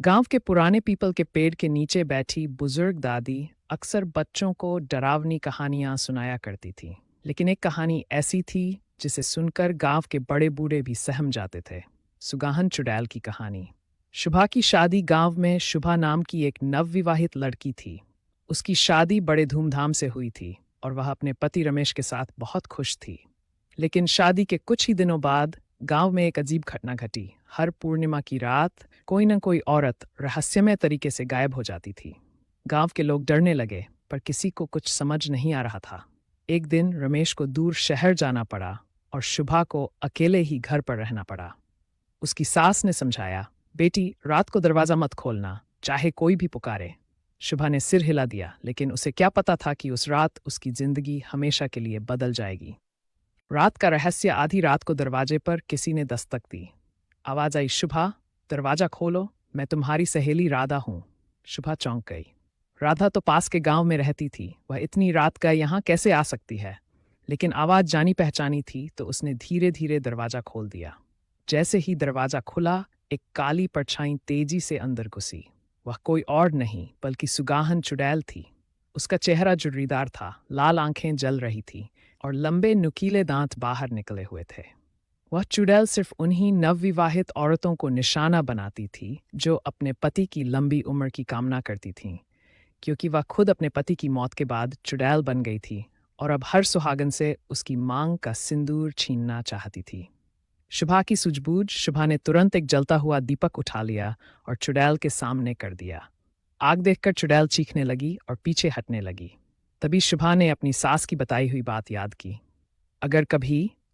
गांव के पुराने पीपल के पेड़ के नीचे बैठी बुजुर्ग दादी अक्सर बच्चों को डरावनी कहानियां सुनाया करती थी। लेकिन एक कहानी ऐसी थी जिसे सुनकर गांव के बड़े बूढ़े भी सहम जाते थे। सुगाहन चुड़ैल की कहानी। शुभा की शादी गांव में शुभा नाम की एक नवविवाहित लड़की थी। उसकी शादी बड़े धूमधाम से हुई थी और वह अपने पति रमेश के साथ बहुत खुश थी। लेकिन शादी के कुछ ही दिनों बाद गांव में एक अजीब घटना घटी। हर पूर्णिमा की रात कोई न कोई औरत रहस्यमय तरीके से गायब हो जाती थी। गांव के लोग डरने लगे, पर किसी को कुछ समझ नहीं आ रहा था। एक दिन रमेश को दूर शहर जाना पड़ा और शुभा को अकेले ही घर पर रहना पड़ा। उसकी सास ने समझाया, बेटी रात को दरवाजा मत खोलना, चाहे कोई भी पुकारे। शुभा ने सिर हिला दिया, लेकिन उसे क्या पता था कि उस रात उसकी जिंदगी हमेशा के लिए बदल जाएगी। रात का रहस्य। आधी रात को दरवाजे पर किसी ने दस्तक दी। आवाज आई, शुभा दरवाजा खोलो, मैं तुम्हारी सहेली राधा हूं। शुभा चौंक गई। राधा तो पास के गांव में रहती थी, वह इतनी रात का यहाँ कैसे आ सकती है? लेकिन आवाज जानी पहचानी थी, तो उसने धीरे धीरे दरवाजा खोल दिया। जैसे ही दरवाजा खुला, एक काली परछाई तेजी से अंदर घुसी। वह कोई और नहीं बल्कि सुगाहन चुड़ैल थी। उसका चेहरा जुर्रीदार था, लाल आंखें जल रही थी और लंबे नुकीले दांत बाहर निकले हुए थे। वह चुड़ैल सिर्फ उन्हीं नवविवाहित औरतों को निशाना बनाती थी जो अपने पति की लंबी उम्र की कामना करती थीं, क्योंकि वह खुद अपने पति की मौत के बाद चुड़ैल बन गई थी और अब हर सुहागन से उसकी मांग का सिंदूर छीनना चाहती थी। शुभा की सूझबूझ। शुभा ने तुरंत एक जलता हुआ दीपक उठा लिया और चुड़ैल के सामने कर दिया। आग देखकर चुड़ैल चीखने लगी और पीछे हटने लगी। तभी शुभा ने अपनी सास की बताई हुई बात याद की। अगर कभी